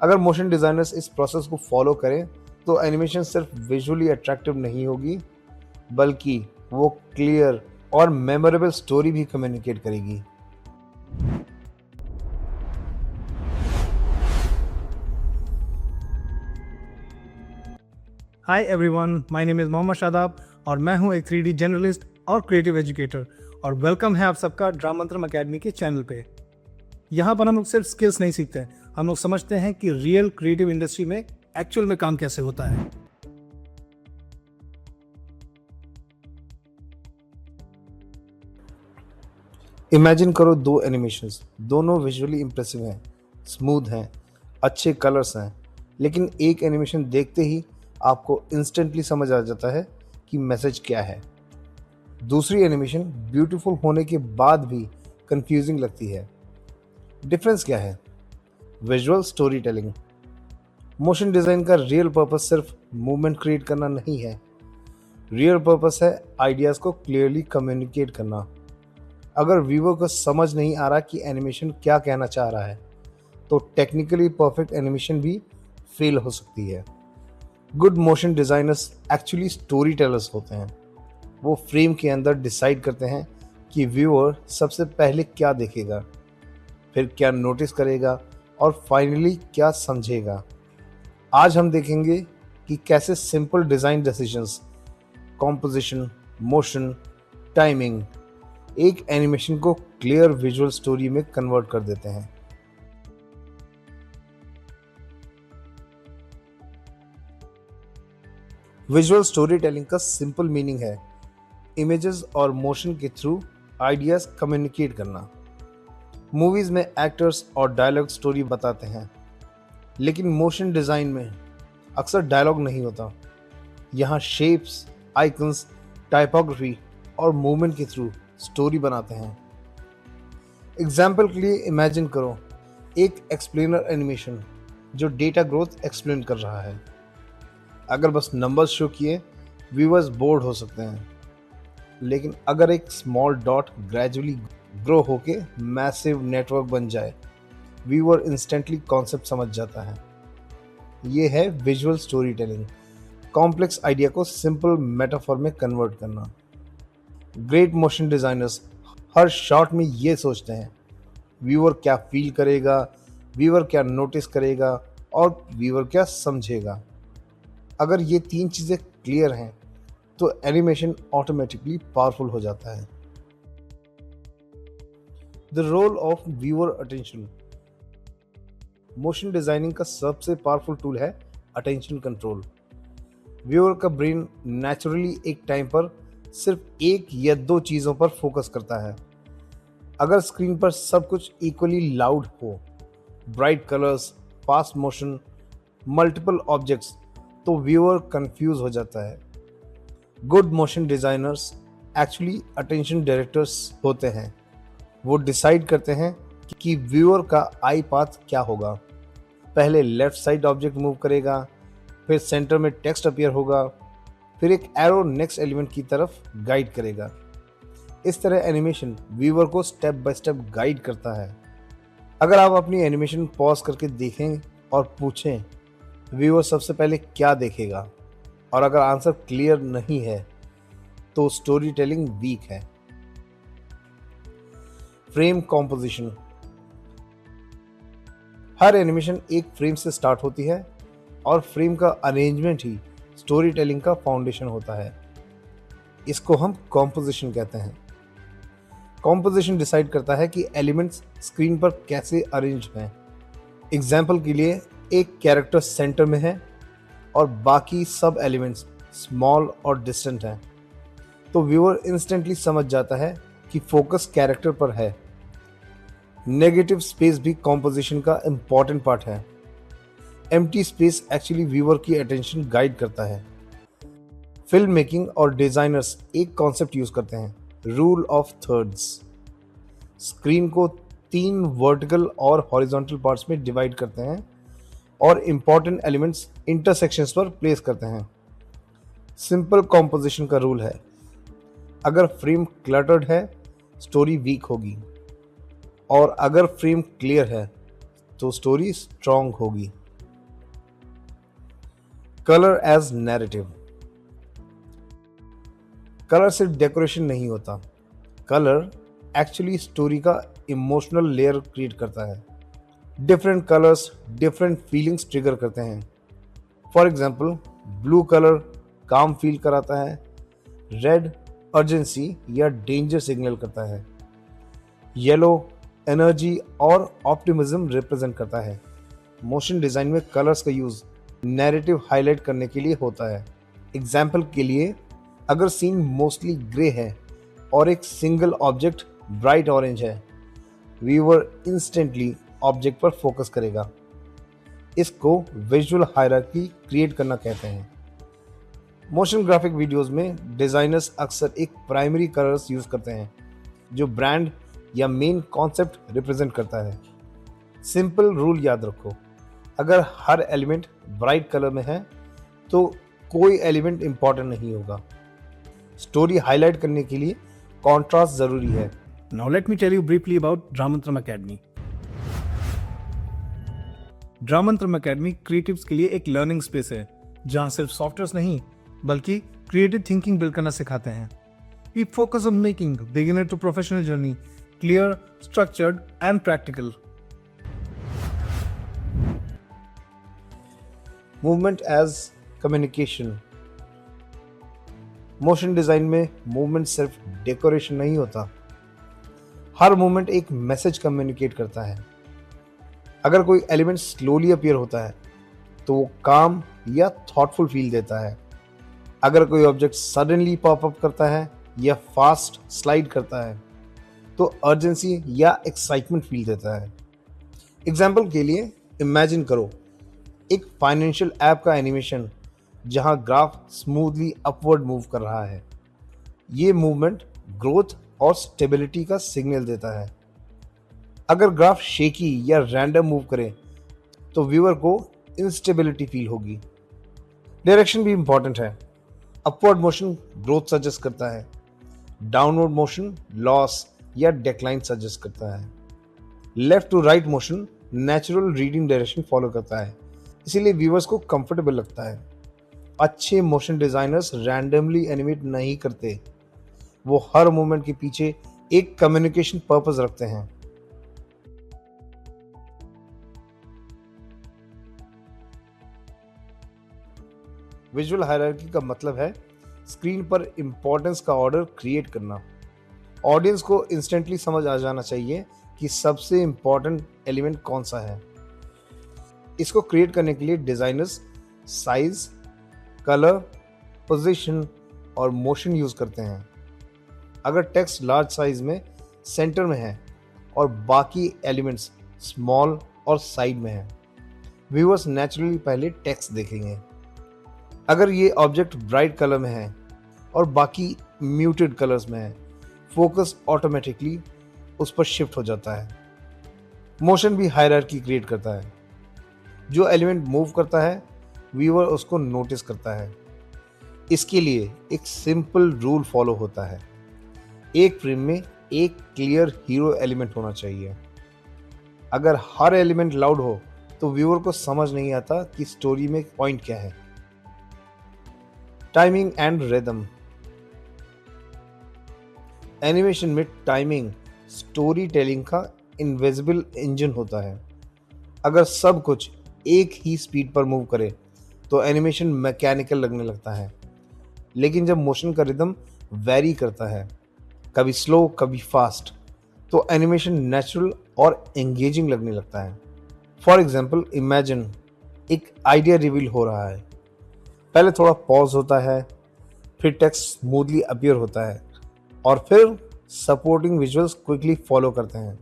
अगर motion designers इस process को फॉलो करें तो एनिमेशन सिर्फ विजुअली अट्रैक्टिव नहीं होगी, बल्कि वो क्लियर और मेमोरेबल स्टोरी भी कम्युनिकेट करेगी। Hi everyone, my name is Mohammad Shadab और मैं हूं एक 3D जर्नलिस्ट और क्रिएटिव एजुकेटर और वेलकम है आप सबका ड्रामंत्रम अकेडमी के चैनल पे। यहाँ पर हम लोग सिर्फ स्किल्स नहीं सीखते हैं, हम लोग समझते हैं कि रियल क्रिएटिव इंडस्ट्री में एक्चुअल में काम कैसे होता है। इमेजिन करो दो एनिमेशंस, दोनों विजुअली इंप्रेसिव हैं, स्मूथ हैं, अच्छे कलर्स हैं, लेकिन एक एनिमेशन देखते ही आपको इंस्टेंटली समझ आ जाता है कि मैसेज क्या है। दूसरी एनिमेशन ब्यूटीफुल होने के बाद भी कंफ्यूजिंग लगती है। डिफरेंस क्या है? Visual story telling. Motion design का रियल पर्पस सिर्फ मूवमेंट क्रिएट करना नहीं है। रियल पर्पस है आइडियाज़ को क्लियरली कम्युनिकेट करना। अगर व्यूअर को समझ नहीं आ रहा कि एनिमेशन क्या कहना चाह रहा है, तो टेक्निकली परफेक्ट एनिमेशन भी फेल हो सकती है। Good motion designers actually story tellers होते हैं। वो फ्रेम के अंदर डिसाइड करते हैं कि व्यूअर सबसे पहले क्या देखेगा, फिर क्या नोटिस करेगा और फाइनली क्या समझेगा। आज हम देखेंगे कि कैसे simple design decisions, composition, motion, timing एक एनिमेशन को क्लियर विजुअल स्टोरी में कन्वर्ट कर देते हैं। विजुअल स्टोरी टेलिंग का सिंपल मीनिंग है इमेजेस और मोशन के थ्रू आइडियाज कम्युनिकेट करना। मूवीज में एक्टर्स और डायलॉग स्टोरी बताते हैं, लेकिन मोशन डिज़ाइन में अक्सर डायलॉग नहीं होता। यहाँ शेप्स, आइकन्स, टाइपोग्राफी और मूवमेंट के थ्रू स्टोरी बनाते हैं। एग्जाम्पल के लिए इमेजिन करो एक एक्सप्लेनर एनिमेशन जो डेटा ग्रोथ एक्सप्लेन कर रहा है। अगर बस नंबर्स शो किए व्यूअर्स बोर्ड हो सकते हैं, लेकिन अगर एक स्मॉल डॉट ग्रेजुअली ग्रो होके मैसिव नेटवर्क बन जाए, व्यूअर इंस्टेंटली कॉन्सेप्ट समझ जाता है। ये है visual story telling, complex idea को सिंपल मेटाफॉर में कन्वर्ट करना। ग्रेट मोशन डिज़ाइनर्स हर शॉट में ये सोचते हैं व्यूअर क्या फील करेगा, व्यूअर क्या नोटिस करेगा और व्यूअर क्या समझेगा। अगर ये तीन चीज़ें क्लियर हैं तो एनिमेशन ऑटोमेटिकली पावरफुल हो जाता है। The role of viewer attention. Motion designing का सबसे पावरफुल टूल है अटेंशन कंट्रोल। व्यूअर का ब्रेन नेचुरली एक टाइम पर सिर्फ एक या दो चीज़ों पर फोकस करता है। अगर स्क्रीन पर सब कुछ इक्वली लाउड हो, bright colours, fast motion, multiple objects, तो व्यूअर कंफ्यूज हो जाता है। Good motion designers actually attention directors होते हैं। वो डिसाइड करते हैं कि व्यूअर का आई पाथ क्या होगा। पहले लेफ्ट साइड ऑब्जेक्ट मूव करेगा, फिर सेंटर में टेक्स्ट अपीयर होगा, फिर एक एरो नेक्स्ट एलिमेंट की तरफ गाइड करेगा। इस तरह एनिमेशन व्यूअर को स्टेप बाय स्टेप गाइड करता है। अगर आप अपनी एनिमेशन पॉज करके देखें और पूछें व्यूअर सबसे पहले क्या देखेगा, और अगर आंसर क्लियर नहीं है तो स्टोरी टेलिंग वीक है। Frame composition. हर एनिमेशन एक फ्रेम से स्टार्ट होती है और फ्रेम का अरेंजमेंट ही स्टोरी टेलिंग का फाउंडेशन होता है। इसको हम कॉम्पोजिशन कहते हैं। कॉम्पोजिशन डिसाइड करता है कि एलिमेंट्स स्क्रीन पर कैसे अरेंज हैं। एग्जाम्पल के लिए एक कैरेक्टर सेंटर में है और बाकी सब एलिमेंट्स स्मॉल और डिस्टेंट हैं, तो व्यूअर इंस्टेंटली समझ जाता है कि फोकस कैरेक्टर पर है। नेगेटिव स्पेस भी कॉम्पोजिशन का इम्पॉर्टेंट पार्ट है। एम्प्टी स्पेस एक्चुअली व्यूअर की अटेंशन गाइड करता है। फिल्म मेकिंग और डिजाइनर्स एक कॉन्सेप्ट यूज करते हैं, रूल ऑफ थर्ड्स। स्क्रीन को 3 वर्टिकल और हॉरिजॉन्टल पार्ट्स में डिवाइड करते हैं और इंपॉर्टेंट एलिमेंट्स इंटरसेक्शंस पर प्लेस करते हैं। सिंपल कॉम्पोजिशन का रूल है, अगर फ्रेम क्लटर्ड है स्टोरी वीक होगी, और अगर फ्रेम क्लियर है तो स्टोरी स्ट्रॉन्ग होगी। Colour as narrative. कलर सिर्फ डेकोरेशन नहीं होता, कलर एक्चुअली स्टोरी का इमोशनल लेयर क्रिएट करता है। Different colours different feelings trigger करते हैं। For example, blue colour calm feel कराता है, रेड अर्जेंसी या डेंजर सिग्नल करता है, येलो एनर्जी और ऑप्टिमिज्म रिप्रेजेंट करता है। मोशन डिजाइन में कलर्स का यूज नैरेटिव हाईलाइट करने के लिए होता है। एग्जाम्पल के लिए, अगर सीन मोस्टली ग्रे है और एक सिंगल ऑब्जेक्ट ब्राइट ऑरेंज है, व्यूअर इंस्टेंटली ऑब्जेक्ट पर फोकस करेगा। इसको विजुअल हायरार्की क्रिएट करना कहते हैं। मोशन ग्राफिक वीडियोस में डिजाइनर्स अक्सर एक प्राइमरी कलर्स यूज करते हैं जो ब्रांड या मेन कॉन्सेप्ट रिप्रेजेंट करता है। सिंपल रूल याद रखो, अगर हर एलिमेंट ब्राइट कलर में है तो कोई एलिमेंट इंपॉर्टेंट नहीं होगा। स्टोरी हाईलाइट करने के लिए कॉन्ट्रास्ट जरूरी है। Now let me tell you briefly about Dramantram Academy. Dramantram Academy creatives के लिए एक लर्निंग स्पेस है जहां सिर्फ सॉफ्टवेयर नहीं बल्कि क्रिएटिव थिंकिंग बिल्ड करना सिखाते हैं। We focus on making beginner to professional journey clear, structured and practical. Movement as communication. Motion design में मूवमेंट सिर्फ डेकोरेशन नहीं होता, हर मूवमेंट एक मैसेज कम्युनिकेट करता है। अगर कोई एलिमेंट स्लोली अपीयर होता है तो वो काम या थॉटफुल फील देता है। अगर कोई ऑब्जेक्ट सडनली पॉप अप करता है या फास्ट स्लाइड करता है तो अर्जेंसी या एक्साइटमेंट फील देता है। एग्जाम्पल के लिए इमेजिन करो एक फाइनेंशियल ऐप का एनिमेशन जहां ग्राफ स्मूथली अपवर्ड मूव कर रहा है। ये मूवमेंट ग्रोथ और स्टेबिलिटी का सिग्नल देता है। अगर ग्राफ शेकी या रैंडम मूव करे तो व्यूअर को इंस्टेबिलिटी फील होगी। डायरेक्शन भी इंपॉर्टेंट है। अपवर्ड मोशन ग्रोथ सजेस्ट करता है, डाउनवर्ड मोशन लॉस या डिक्लाइन सजेस्ट करता है, left to right motion natural reading direction follow करता है, इसीलिए व्यूअर्स को कंफर्टेबल लगता है। अच्छे मोशन डिजाइनर्स रैंडमली एनिमेट नहीं करते, वो हर मूवमेंट के पीछे एक कम्युनिकेशन पर्पस रखते हैं। विजुअल हायरार्की का मतलब है स्क्रीन पर इंपॉर्टेंस का ऑर्डर क्रिएट करना। ऑडियंस को इंस्टेंटली समझ आ जाना चाहिए कि सबसे इंपॉर्टेंट एलिमेंट कौन सा है। इसको क्रिएट करने के लिए डिजाइनर्स साइज, कलर, पोजीशन और मोशन यूज करते हैं। अगर टेक्स्ट लार्ज साइज में सेंटर में है और बाकी एलिमेंट्स स्मॉल और साइड में है, व्यूअर्स नेचुरली पहले टेक्स्ट देखेंगे। अगर ये ऑब्जेक्ट ब्राइट कलर में है और बाकी म्यूटेड कलर्स में है, फोकस ऑटोमेटिकली उस पर शिफ्ट हो जाता है। मोशन भी हायरार्की क्रिएट करता है। जो एलिमेंट मूव करता है व्यूअर उसको नोटिस करता है। इसके लिए एक सिंपल रूल फॉलो होता है, एक फ्रेम में एक क्लियर हीरो एलिमेंट होना चाहिए। अगर हर एलिमेंट लाउड हो तो व्यूअर को समझ नहीं आता कि स्टोरी में पॉइंट क्या है। Timing and rhythm. एनिमेशन में टाइमिंग स्टोरी टेलिंग का इनविजिबल इंजन होता है। अगर सब कुछ एक ही स्पीड पर मूव करे तो एनिमेशन मैकेनिकल लगने लगता है, लेकिन जब मोशन का रिदम वेरी करता है, कभी स्लो कभी फास्ट, तो एनिमेशन नेचुरल और एंगेजिंग लगने लगता है। फॉर एग्जाम्पल, इमेजिन एक आइडिया रिवील हो रहा है, पहले थोड़ा पॉज होता है, फिर टेक्स्ट स्मूथली अपीयर होता है और फिर सपोर्टिंग विजुअल्स क्विकली फॉलो करते हैं।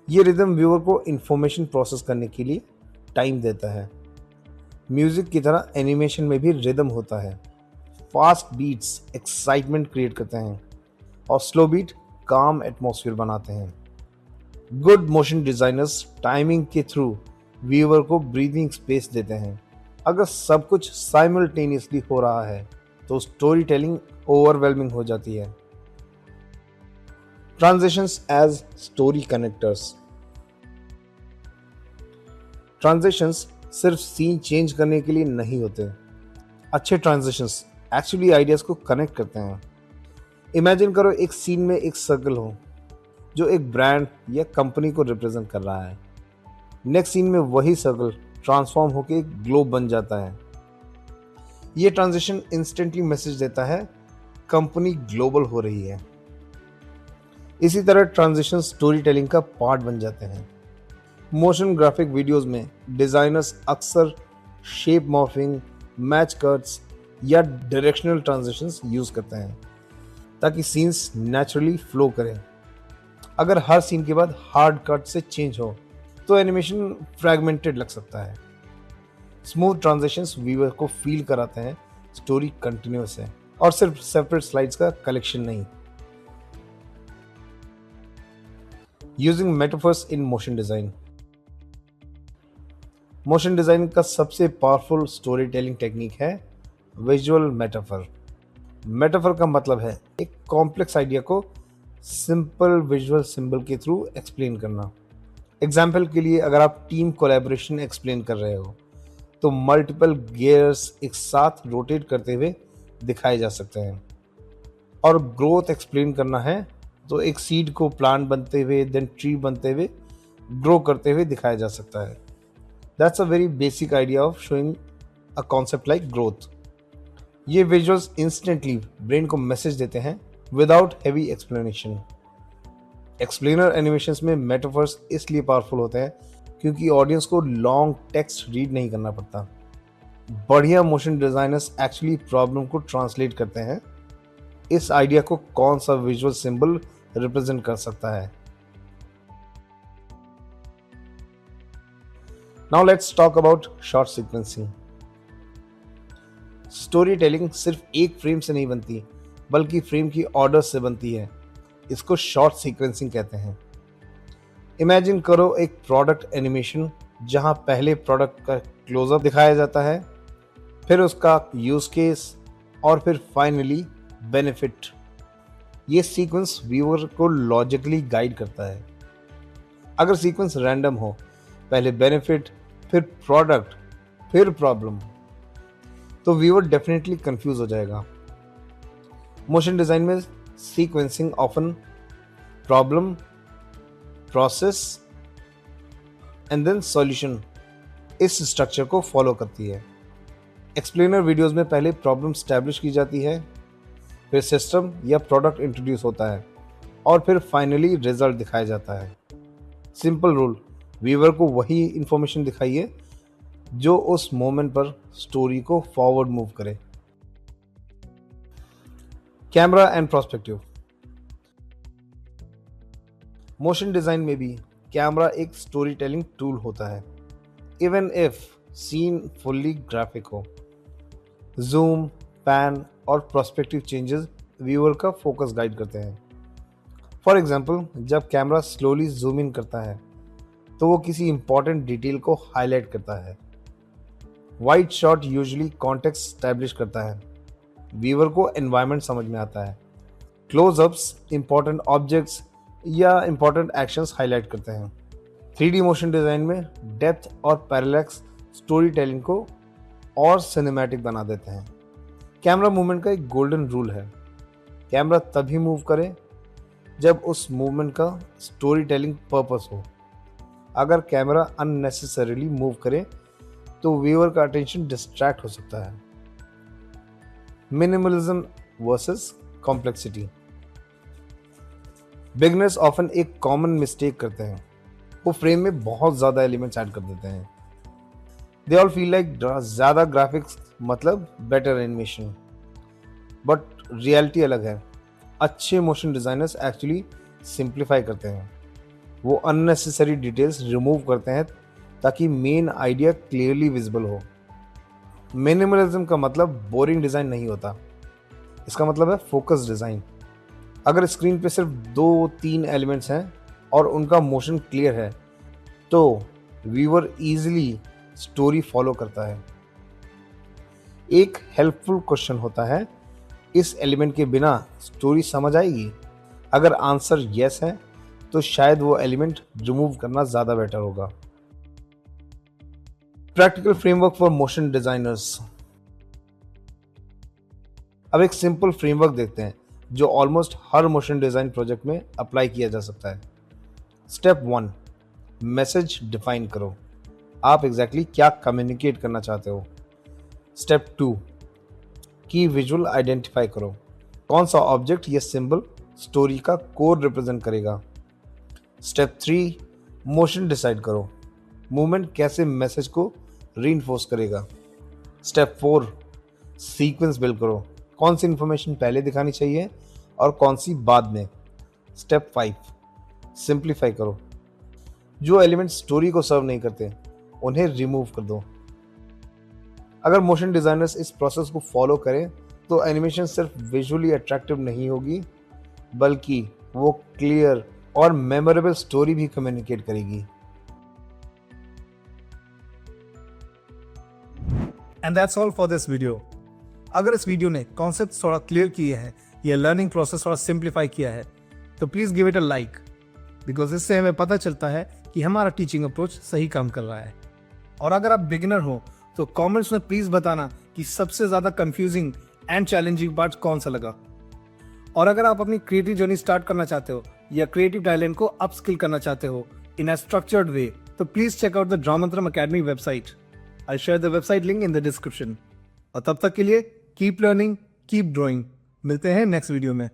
ये रिदम व्यूअर को इंफॉर्मेशन प्रोसेस करने के लिए टाइम देता है। म्यूजिक की तरह एनिमेशन में भी रिदम होता है। फास्ट बीट्स एक्साइटमेंट क्रिएट करते हैं और स्लो बीट काम एटमॉस्फेयर बनाते हैं। गुड मोशन डिजाइनर्स टाइमिंग के थ्रू व्यूअर को ब्रीदिंग स्पेस देते हैं। अगर सब कुछ साइमल्टेनियसली हो रहा है तो स्टोरी टेलिंग ओवरवेलमिंग हो जाती है। Transitions as story connectors. Transitions सिर्फ सीन चेंज करने के लिए नहीं होते, अच्छे ट्रांजिशंस एक्चुअली आइडियाज को कनेक्ट करते हैं। इमेजिन करो एक सीन में एक सर्कल हो जो एक ब्रांड या कंपनी को रिप्रेजेंट कर रहा है। नेक्स्ट सीन में वही सर्कल ट्रांसफॉर्म होकर एक ग्लोब बन जाता है। ये ट्रांजिशन इंस्टेंटली मैसेज देता है कंपनी ग्लोबल हो रही है। इसी तरह ट्रांजिशन स्टोरी टेलिंग का पार्ट बन जाते हैं। मोशन ग्राफिक वीडियोस में डिजाइनर्स अक्सर शेप मॉर्फिंग, मैच कट्स या डायरेक्शनल ट्रांजिशंस यूज करते हैं ताकि सीन्स नेचुरली फ्लो करें। अगर हर सीन के बाद हार्ड कट से चेंज हो तो एनिमेशन फ्रैगमेंटेड लग सकता है। स्मूथ ट्रांजिशंस व्यूअर को फील कराते हैं स्टोरी कंटिन्यूअस है और सिर्फ सेपरेट स्लाइड्स का कलेक्शन नहीं। Using metaphors in motion design. Motion design का सबसे पावरफुल स्टोरी टेलिंग टेक्निक है विजुअल मेटाफर। मेटाफर का मतलब है एक कॉम्प्लेक्स आइडिया को सिंपल विजुअल सिंबल के थ्रू एक्सप्लेन करना। एग्जाम्पल के लिए अगर आप टीम कोलैबोरेशन एक्सप्लेन कर रहे हो तो मल्टीपल गियर्स एक साथ रोटेट करते हुए दिखाए जा सकते हैं। और ग्रोथ एक्सप्लेन करना है तो एक सीड को प्लांट बनते हुए देन ट्री बनते हुए ग्रो करते हुए दिखाया जा सकता है। That's a very basic idea of showing a concept like growth. ये विजुअल्स इंस्टेंटली ब्रेन को मैसेज देते हैं without heavy explanation. Explainer animations में मेटाफर्स इसलिए पावरफुल होते हैं क्योंकि ऑडियंस को लॉन्ग टेक्स्ट रीड नहीं करना पड़ता। बढ़िया मोशन डिजाइनर्स एक्चुअली प्रॉब्लम को ट्रांसलेट करते हैं। इस आइडिया को कौन सा विजुअल सिंबल रिप्रेजेंट कर सकता है। Now let's talk about short sequencing. Story telling सिर्फ एक फ्रेम से नहीं बनती बल्कि फ्रेम की ऑर्डर से बनती है। इसको शॉर्ट सीक्वेंसिंग कहते हैं। इमेजिन करो एक प्रोडक्ट एनिमेशन जहां पहले प्रोडक्ट का क्लोजअप दिखाया जाता है, फिर उसका यूज केस और फिर फाइनली बेनिफिट। ये सीक्वेंस व्यूअर को लॉजिकली गाइड करता है। अगर सीक्वेंस रैंडम हो, पहले बेनिफिट फिर प्रोडक्ट फिर प्रॉब्लम, तो व्यूअर डेफिनेटली कंफ्यूज हो जाएगा। मोशन डिजाइन में sequencing often problem, process and then solution इस स्ट्रक्चर को फॉलो करती है। एक्सप्लेनर वीडियोस में पहले प्रॉब्लम स्टैब्लिश की जाती है, फिर सिस्टम या प्रोडक्ट इंट्रोड्यूस होता है और फिर फाइनली रिजल्ट दिखाया जाता है। सिंपल रूल, व्यूअर को वही इंफॉर्मेशन दिखाइए जो उस मोमेंट पर स्टोरी को फॉरवर्ड मूव करे। Camera and perspective. Motion design में भी कैमरा एक स्टोरी टेलिंग टूल होता है, even if scene fully graphic हो। जूम, पैन और पर्सपेक्टिव चेंजेस व्यूअर का फोकस गाइड करते हैं। फॉर एग्जाम्पल, जब कैमरा स्लोली जूम इन करता है तो वो किसी इंपॉर्टेंट डिटेल को हाईलाइट करता है। Wide shot usually context establish करता है, व्यूअर को एनवायरनमेंट समझ में आता है। क्लोजअप्स इंपॉर्टेंट ऑब्जेक्ट्स या इंपॉर्टेंट एक्शंस हाईलाइट करते हैं। 3D मोशन डिजाइन में डेप्थ और पैरेलैक्स स्टोरी टेलिंग को और सिनेमैटिक बना देते हैं। कैमरा मूवमेंट का एक गोल्डन रूल है, कैमरा तभी मूव करे जब उस मूवमेंट का स्टोरी टेलिंग पर्पस हो। अगर कैमरा अननेसेसरीली मूव करे तो व्यूअर का अटेंशन डिस्ट्रैक्ट हो सकता है। Minimalism versus complexity. Beginners often एक कॉमन मिस्टेक करते हैं, वो फ्रेम में बहुत ज्यादा एलिमेंट्स ऐड कर देते हैं। दे ऑल फील लाइक ज्यादा ग्राफिक्स मतलब बेटर एनिमेशन, बट रियलिटी अलग है। अच्छे मोशन डिजाइनर्स एक्चुअली सिंप्लीफाई करते हैं, वो अननेसेसरी डिटेल्स रिमूव करते हैं ताकि मेन आइडिया क्लियरली विजिबल हो। मिनिमलिज्म का मतलब बोरिंग डिजाइन नहीं होता, इसका मतलब है फोकस डिजाइन। अगर स्क्रीन पे सिर्फ 2-3 एलिमेंट्स हैं और उनका मोशन क्लियर है तो व्यूअर इजीली स्टोरी फॉलो करता है। एक हेल्पफुल क्वेश्चन होता है, इस एलिमेंट के बिना स्टोरी समझ आएगी? अगर आंसर यस है तो शायद वो एलिमेंट रिमूव करना ज्यादा बेटर होगा। Practical framework for motion designers. अब एक सिंपल फ्रेमवर्क देखते हैं जो ऑलमोस्ट हर मोशन डिज़ाइन प्रोजेक्ट में अप्लाई किया जा सकता है। स्टेप 1, मैसेज डिफाइन करो। आप एग्जैक्टली क्या कम्युनिकेट करना चाहते हो। स्टेप 2, की विजुअल आइडेंटिफाई करो। कौन सा ऑब्जेक्ट या सिंबल स्टोरी का कोर रिप्रेजेंट करेगा। स्टेप 3, मोशन डिसाइड करो। मूवमेंट कैसे मैसेज को रीइंफोर्स करेगा। स्टेप 4, सीक्वेंस बिल्ड करो। कौन सी इंफॉर्मेशन पहले दिखानी चाहिए और कौन सी बाद में। स्टेप 5, सिंप्लीफाई करो। जो एलिमेंट स्टोरी को सर्व नहीं करते उन्हें रिमूव कर दो। अगर मोशन डिजाइनर्स इस प्रोसेस को फॉलो करें तो एनिमेशन सिर्फ विजुअली अट्रैक्टिव नहीं होगी बल्कि वो क्लियर और मेमोरेबल स्टोरी भी कम्युनिकेट करेगी। And that's all for this video. अगर इस वीडियो ने कॉन्सेप्ट थोड़ा क्लियर किए हैं या लर्निंग प्रोसेस थोड़ा सिंप्लीफाई किया है तो please give it a like, because इससे हमें पता चलता है कि हमारा टीचिंग अप्रोच सही काम कर रहा है। और अगर आप बिगिनर हो तो कमेंट्स में प्लीज़ बताना कि सबसे ज़्यादा कंफ्यूजिंग एंड चैलेंजिंग पार्ट कौन सा लगा। और अगर आप अपनी क्रिएटिव जर्नी स्टार्ट करना चाहते हो या क्रिएटिव टैलेंट को अपस्किल करना चाहते हो इन अ स्ट्रक्चर्ड वे तो please check out the Dramantram Academy website. I share the website link in the description. और तब तक के लिए कीप लर्निंग, कीप ड्राइंग। मिलते हैं नेक्स्ट वीडियो में।